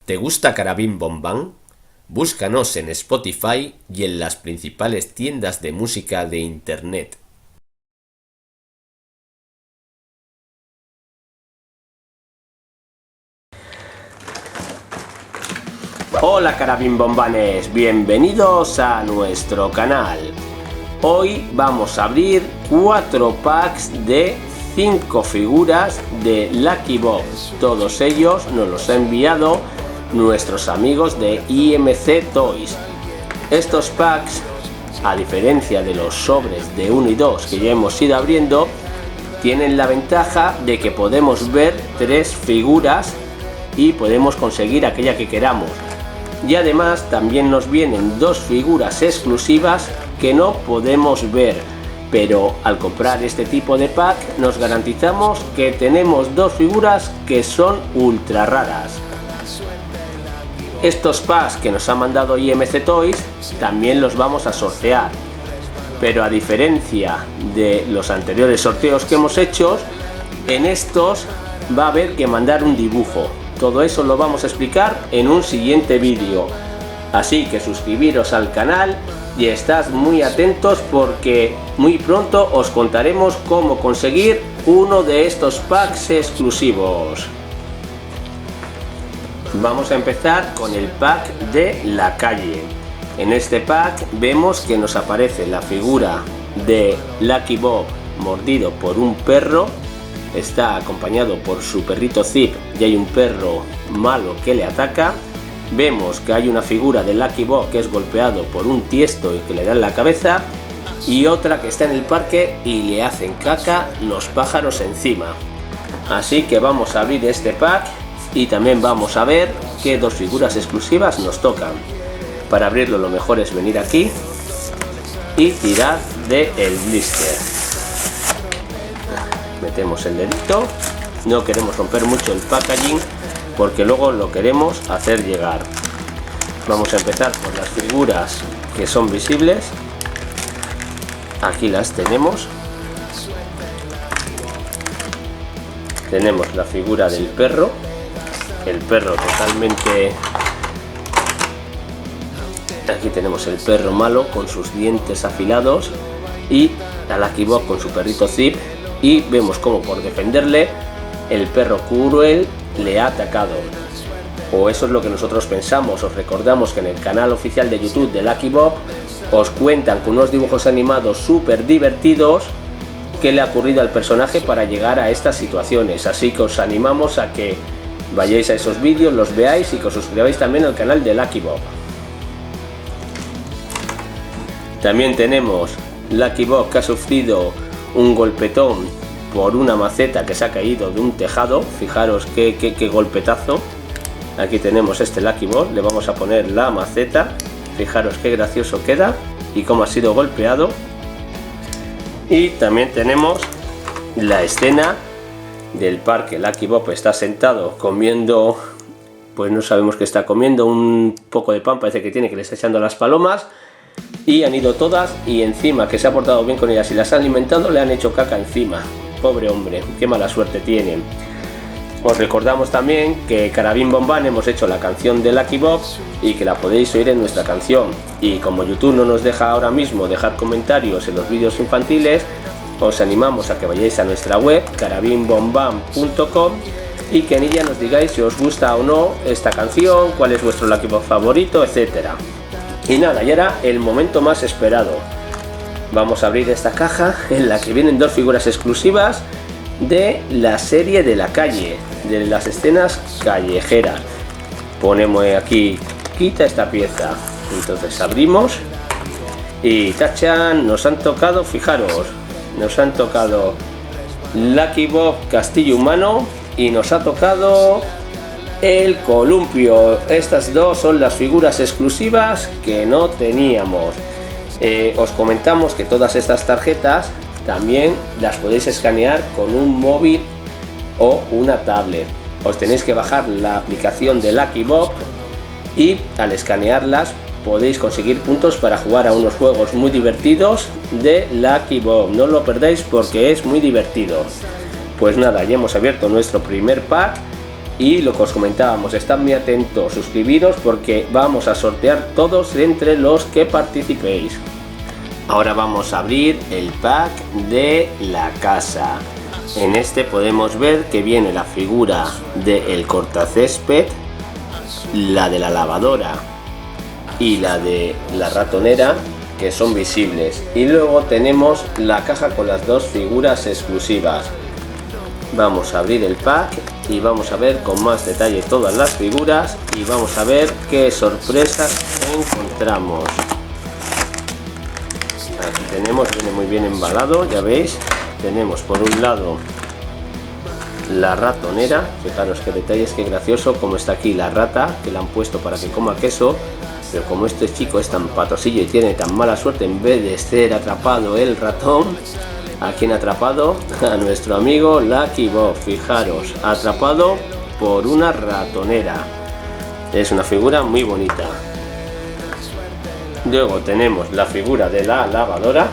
¿Te gusta Carabin Bon Bang? Búscanos en Spotify y en las principales tiendas de música de internet. Hola Carabin Bombanes, bienvenidos a nuestro canal. Hoy vamos a abrir 4 packs de 5 figuras de Lucky Bob. Todos ellos nos los ha enviado nuestros amigos de IMC Toys. Estos packs, a diferencia de los sobres de 1 y 2 que ya hemos ido abriendo, tienen la ventaja de que podemos ver 3 figuras y podemos conseguir aquella que queramos. Y además también nos vienen 2 figuras exclusivas que no podemos ver, pero al comprar este tipo de pack nos garantizamos que tenemos 2 figuras que son ultra raras. Estos packs que nos ha mandado IMC Toys también los vamos a sortear, pero a diferencia de los anteriores sorteos que hemos hecho, en estos va a haber que mandar un dibujo. Todo eso lo vamos a explicar en un siguiente vídeo, así que suscribiros al canal y estad muy atentos porque muy pronto os contaremos cómo conseguir uno de estos packs exclusivos. Vamos a empezar con el pack de la calle. En este pack vemos que nos aparece la figura de Lucky Bob mordido por un perro. Está acompañado por su perrito Zip y hay un perro malo que le ataca. Vemos que hay una figura de Lucky Bob que es golpeado por un tiesto y que le da en la cabeza, y otra que está en el parque y le hacen caca los pájaros encima. Así que vamos a abrir este pack y también vamos a ver qué 2 figuras exclusivas nos tocan. Para abrirlo lo mejor es venir aquí y tirar del blister. Metemos el dedito, no queremos romper mucho el packaging porque luego lo queremos hacer llegar. Vamos a empezar por las figuras que son visibles. Aquí las tenemos. Tenemos la figura del perro, el perro totalmente... Aquí tenemos el perro malo con sus dientes afilados y a Lucky Bob con su perrito Zip. Y vemos como por defenderle el perro cruel le ha atacado, o eso es lo que nosotros pensamos. Os recordamos que en el canal oficial de YouTube de Lucky Bob os cuentan con unos dibujos animados súper divertidos qué le ha ocurrido al personaje para llegar a estas situaciones, así que os animamos a que vayáis a esos vídeos, los veáis y que os suscribáis también al canal de Lucky Bob. También tenemos Lucky Bob que ha sufrido un golpetón por una maceta que se ha caído de un tejado. Fijaros qué golpetazo. Aquí tenemos este Lucky Bob, le vamos a poner la maceta. Fijaros qué gracioso queda y cómo ha sido golpeado. Y también tenemos la escena del parque. Lucky Bob está sentado comiendo, pues no sabemos qué está comiendo, un poco de pan parece que tiene, que le está echando a las palomas. Y han ido todas y encima que se ha portado bien con ellas y las ha alimentado, le han hecho caca encima. Pobre hombre, qué mala suerte tienen. Os recordamos también que Carabin Bon Bang hemos hecho la canción de Lucky Bob y que la podéis oír en nuestra canción. Y como YouTube no nos deja ahora mismo dejar comentarios en los vídeos infantiles, os animamos a que vayáis a nuestra web carabinbonbang.com y que en ella nos digáis si os gusta o no esta canción, cuál es vuestro Lucky Bob favorito, etcétera. Y nada, y ahora el momento más esperado. Vamos a abrir esta caja en la que vienen 2 figuras exclusivas de la serie de la calle, de las escenas callejeras. Ponemos aquí, quita esta pieza. Entonces abrimos y tachan, nos han tocado, fijaros, nos han tocado Lucky Bob Castillo Humano y nos ha tocado el columpio. Estas 2 son las figuras exclusivas que no teníamos. Os comentamos que todas estas tarjetas también las podéis escanear con un móvil o una tablet. Os tenéis que bajar la aplicación de Lucky Bob y al escanearlas podéis conseguir puntos para jugar a unos juegos muy divertidos de Lucky Bob. No lo perdáis porque es muy divertido. Pues nada, ya hemos abierto nuestro primer pack Y lo que os comentábamos, estad muy atentos, suscribiros porque vamos a sortear todos entre los que participéis. Ahora vamos a abrir el pack de la casa. En este podemos ver que viene la figura del cortacésped, la de la lavadora y la de la ratonera, que son visibles, y luego tenemos la caja con las dos figuras exclusivas. Vamos a abrir el pack y vamos a ver con más detalle todas las figuras y vamos a ver qué sorpresas encontramos. Aquí tenemos, viene muy bien embalado, ya veis. Tenemos por un lado la ratonera, fijaros qué detalles, qué gracioso como está aquí la rata, que la han puesto para que coma queso, pero como este chico es tan patosillo y tiene tan mala suerte, en vez de ser atrapado el ratón, ¿a quién ha atrapado? A nuestro amigo Lucky Bob, fijaros, atrapado por una ratonera. Es una figura muy bonita. Luego tenemos la figura de la lavadora.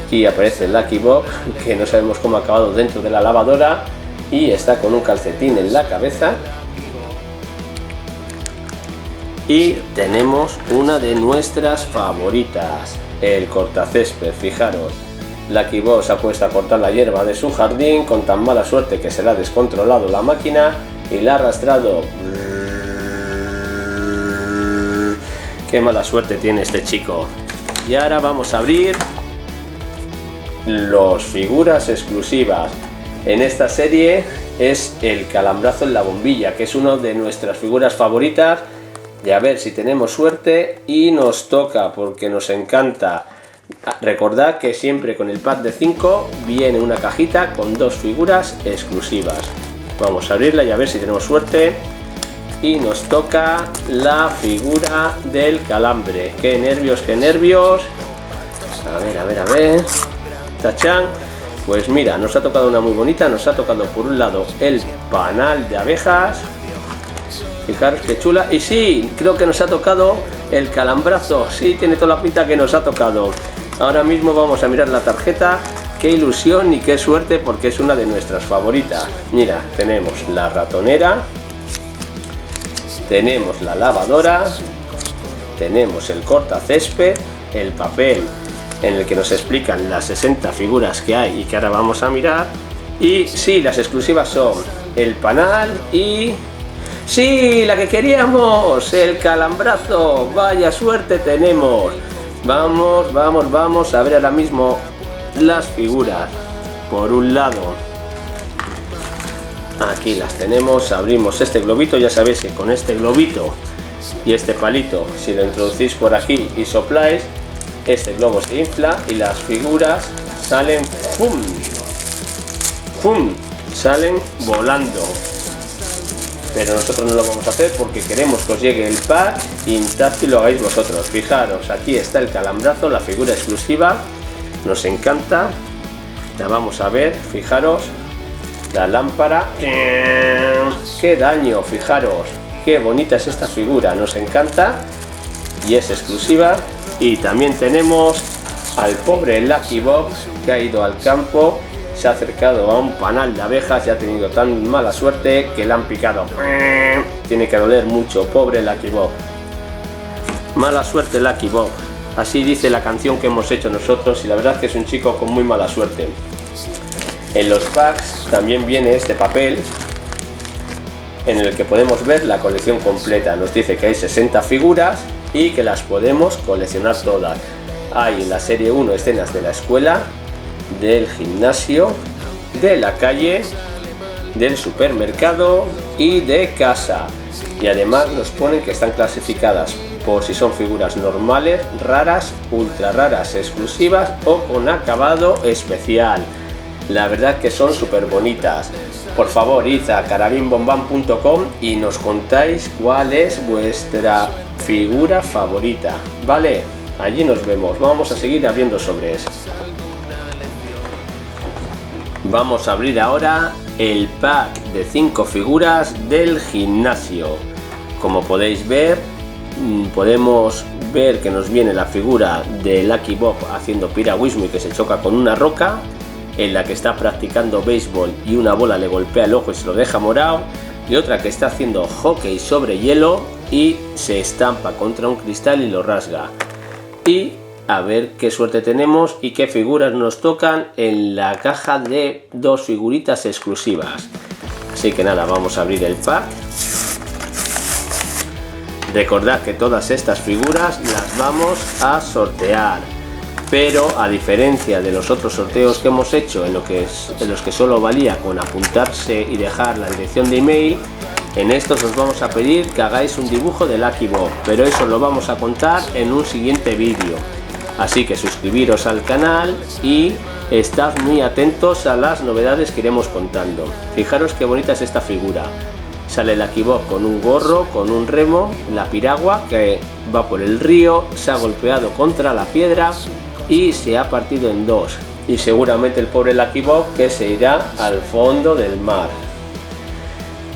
Aquí aparece Lucky Bob, que no sabemos cómo ha acabado dentro de la lavadora y está con un calcetín en la cabeza. Y tenemos una de nuestras favoritas, el cortacésped, fijaros. Lucky Bob se ha puesto a cortar la hierba de su jardín con tan mala suerte que se le ha descontrolado la máquina y la ha arrastrado. Qué mala suerte tiene este chico. Y ahora vamos a abrir las figuras exclusivas. En esta serie es el calambrazo en la bombilla, que es una de nuestras figuras favoritas. Y a ver si tenemos suerte y nos toca, porque nos encanta. Recordad que siempre con el pack de 5 viene una cajita con dos figuras exclusivas. Vamos a abrirla y a ver si tenemos suerte. Y nos toca la figura del calambre. ¡Qué nervios, qué nervios! A ver. ¡Tachán! Pues mira, nos ha tocado una muy bonita. Nos ha tocado por un lado el panal de abejas. Fijaros qué chula. Y sí, creo que nos ha tocado el calambrazo. Sí, tiene toda la pinta que nos ha tocado. Ahora mismo vamos a mirar la tarjeta. Qué ilusión y qué suerte, porque es una de nuestras favoritas. Mira, tenemos la ratonera, tenemos la lavadora, tenemos el cortacésped, el papel en el que nos explican las 60 figuras que hay y que ahora vamos a mirar. Y sí, las exclusivas son el panal y... ¡sí! ¡La que queríamos! ¡El calambrazo! ¡Vaya suerte tenemos! Vamos a ver ahora mismo las figuras. Por un lado, aquí las tenemos. Abrimos este globito. Ya sabéis que con este globito y este palito, si lo introducís por aquí y sopláis, este globo se infla y las figuras salen ¡pum! ¡pum! Salen volando. Pero nosotros no lo vamos a hacer porque queremos que os llegue el pack intacto y lo hagáis vosotros. Fijaros, aquí está el calambrazo, la figura exclusiva, nos encanta. La vamos a ver, fijaros, la lámpara. ¡Qué daño! Fijaros, qué bonita es esta figura, nos encanta y es exclusiva. Y también tenemos al pobre Lucky Bob, que ha ido al campo, se ha acercado a un panal de abejas y ha tenido tan mala suerte que le han picado. Tiene que doler mucho, pobre Lucky Bob. Mala suerte Lucky Bob. Así dice la canción que hemos hecho nosotros y la verdad es que es un chico con muy mala suerte. En los packs también viene este papel en el que podemos ver la colección completa. Nos dice que hay 60 figuras y que las podemos coleccionar todas. Hay en la serie 1 escenas de la escuela, del gimnasio, de la calle, del supermercado y de casa. Y además nos ponen que están clasificadas por si son figuras normales, raras, ultra raras, exclusivas o con acabado especial. La verdad que son súper bonitas. Por favor, id a carabinbombam.com y nos contáis cuál es vuestra figura favorita. Vale, allí nos vemos. Vamos a seguir abriendo sobres. Vamos a abrir ahora el pack de 5 figuras del gimnasio. Como podéis ver, podemos ver que nos viene la figura de Lucky Bob haciendo piragüismo y que se choca con una roca. en la que está practicando béisbol y una bola le golpea el ojo y se lo deja morado, y otra que está haciendo hockey sobre hielo y se estampa contra un cristal y lo rasga. Y a ver qué suerte tenemos y qué figuras nos tocan en la caja de 2 figuritas exclusivas. Así que nada, vamos a abrir el pack. Recordad que todas estas figuras las vamos a sortear, pero a diferencia de los otros sorteos que hemos hecho en los que solo valía con apuntarse y dejar la dirección de email, en estos os vamos a pedir que hagáis un dibujo de Lucky Bob, pero eso lo vamos a contar en un siguiente vídeo. Así que suscribiros al canal y estad muy atentos a las novedades que iremos contando. Fijaros qué bonita es esta figura. Sale Lucky Bob con un gorro, con un remo, la piragua que va por el río, se ha golpeado contra la piedra y se ha partido en dos. Y seguramente el pobre Lucky Bob que se irá al fondo del mar.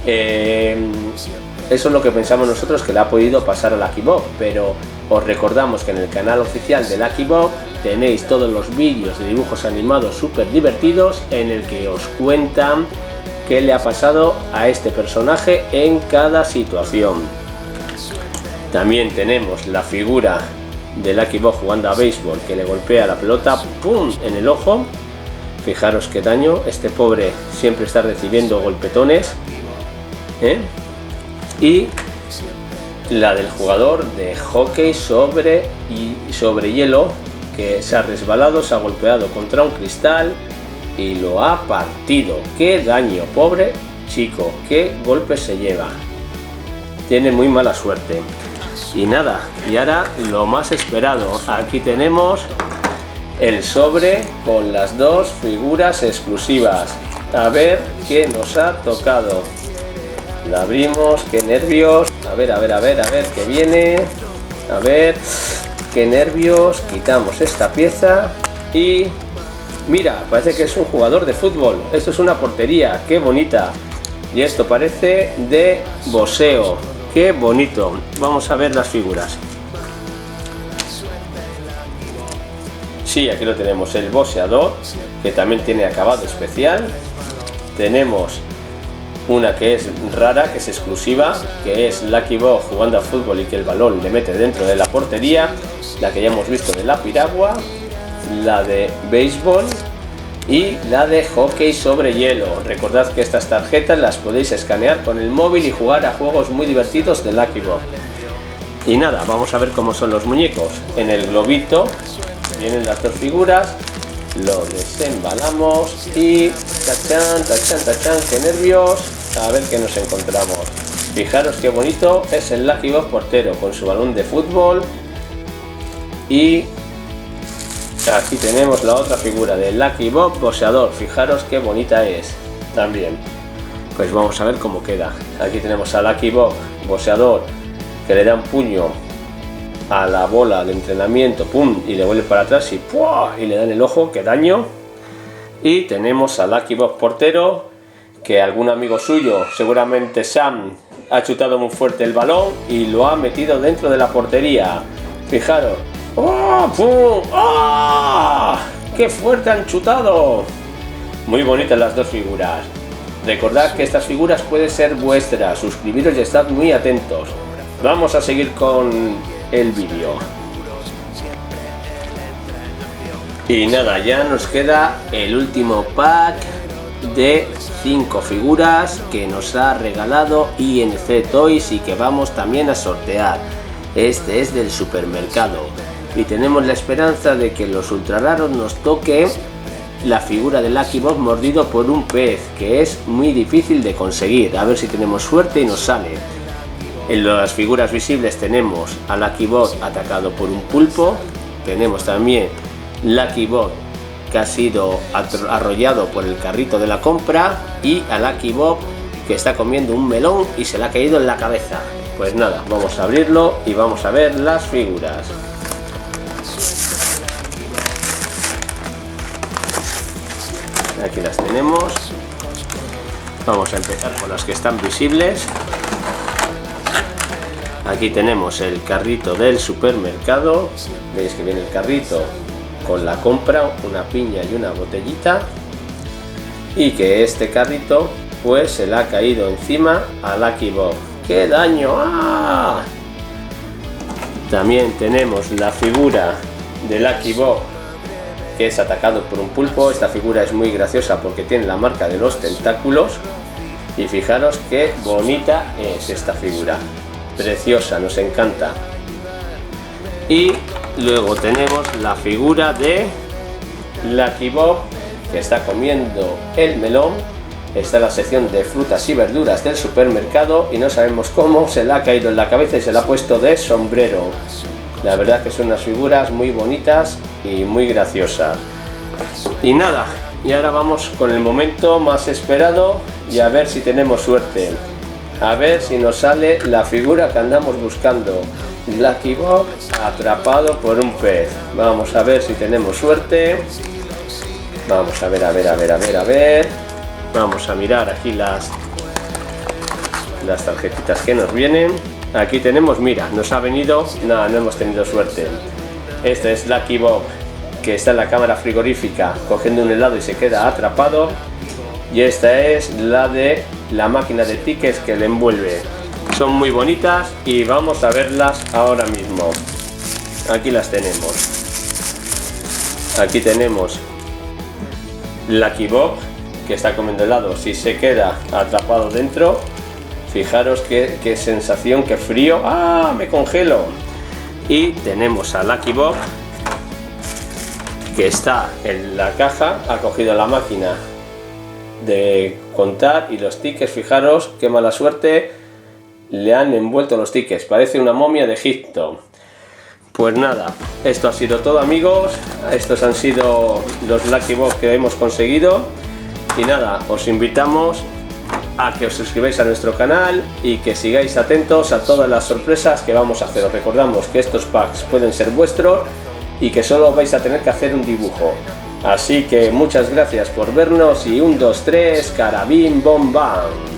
Eso es lo que pensamos nosotros que le ha podido pasar a Lucky Bob, pero os recordamos que en el canal oficial de Lucky Bob tenéis todos los vídeos de dibujos animados súper divertidos en el que os cuentan qué le ha pasado a este personaje en cada situación. También tenemos la figura de Lucky Bob jugando a béisbol que le golpea la pelota ¡pum! En el ojo. Fijaros qué daño, este pobre siempre está recibiendo golpetones, y la del jugador de hockey sobre hielo que se ha resbalado, se ha golpeado contra un cristal y lo ha partido. ¡Qué daño! Pobre chico, qué golpes se lleva. Tiene muy mala suerte. Y nada, y ahora lo más esperado. Aquí tenemos el sobre con las 2 figuras exclusivas. A ver qué nos ha tocado. La abrimos, qué nervios. A ver qué viene. A ver, qué nervios. Quitamos esta pieza y mira, parece que es un jugador de fútbol. Esto es una portería, qué bonita. Y esto parece de boxeo, qué bonito. Vamos a ver las figuras. Sí, aquí lo tenemos, el boxeador, que también tiene acabado especial. Tenemos una que es rara, que es exclusiva, que es Lucky Bob jugando a fútbol y que el balón le mete dentro de la portería. La que ya hemos visto de la piragua, la de béisbol y la de hockey sobre hielo. Recordad que estas tarjetas las podéis escanear con el móvil y jugar a juegos muy divertidos de Lucky Bob. Y nada, vamos a ver cómo son los muñecos. En el globito vienen las 2 figuras, lo desembalamos y tachán, tachán, tachán, qué nervios. A ver qué nos encontramos. Fijaros qué bonito es el Lucky Bob portero con su balón de fútbol. Y aquí tenemos la otra figura de Lucky Bob boxeador. Fijaros qué bonita es también. Pues vamos a ver cómo queda. Aquí tenemos a Lucky Bob boxeador que le da un puño a la bola de entrenamiento, pum, y le vuelve para atrás y ¡pua! Y le da en el ojo, qué daño. Y tenemos a Lucky Bob portero, que algún amigo suyo, seguramente Sam, ha chutado muy fuerte el balón y lo ha metido dentro de la portería. Fijaros. ¡Oh! ¡Pum! ¡Oh! ¡Qué fuerte han chutado! Muy bonitas las 2 figuras. Recordad que estas figuras pueden ser vuestras. Suscribiros y estad muy atentos. Vamos a seguir con el vídeo. Y nada, ya nos queda el último pack de 5 figuras que nos ha regalado INC Toys y que vamos también a sortear. Este es del supermercado y tenemos la esperanza de que los ultra raros nos toque la figura de Lucky Bob mordido por un pez, que es muy difícil de conseguir. A ver si tenemos suerte y nos sale. En las figuras visibles tenemos a Lucky Bob atacado por un pulpo. Tenemos también Lucky Bob que ha sido arrollado por el carrito de la compra y a Lucky Bob que está comiendo un melón y se le ha caído en la cabeza. Pues nada, vamos a abrirlo y vamos a ver las figuras. Aquí las tenemos. Vamos a empezar con las que están visibles. Aquí tenemos el carrito del supermercado. Veis que viene el carrito con la compra, una piña y una botellita. y que este carrito pues se le ha caído encima a Lucky Bob. ¡Qué daño! ¡Ah! También tenemos la figura de Lucky Bob, que es atacado por un pulpo. Esta figura es muy graciosa porque tiene la marca de los tentáculos, y fijaros qué bonita es esta figura, preciosa, nos encanta. Y luego tenemos la figura de Lucky Bob, que está comiendo el melón. Está en la sección de frutas y verduras del supermercado y no sabemos cómo se le ha caído en la cabeza y se le ha puesto de sombrero. La verdad que son unas figuras muy bonitas y muy graciosas. Y nada, y ahora vamos con el momento más esperado y a ver si tenemos suerte. A ver si nos sale la figura que andamos buscando. Lucky Bob atrapado por un pez. Vamos a ver si tenemos suerte. Vamos a ver, a ver. Vamos a mirar aquí las tarjetitas que nos vienen. Aquí tenemos, mira, nos ha venido, no hemos tenido suerte. Este es Lucky Bob, que está en la cámara frigorífica cogiendo un helado y se queda atrapado. Y esta es la de la máquina de tickets que le envuelve. Son muy bonitas y vamos a verlas ahora mismo. Aquí las tenemos. Aquí tenemos Lucky Bob, que está comiendo helado. Si se queda atrapado dentro, fijaros qué sensación, qué frío. ¡Ah! Me congelo. Y tenemos a Lucky Bob, que está en la caja, ha cogido la máquina de contar y los tickets. Fijaros qué mala suerte, le han envuelto los tickets, parece una momia de Egipto. Pues nada, esto ha sido todo, amigos. Estos han sido los Lucky Bob que hemos conseguido. Y nada, os invitamos a que os suscribáis a nuestro canal y que sigáis atentos a todas las sorpresas que vamos a hacer. Os recordamos que estos packs pueden ser vuestros y que solo vais a tener que hacer un dibujo. Así que muchas gracias por vernos y 1, 2, 3, carabín, bom, bam.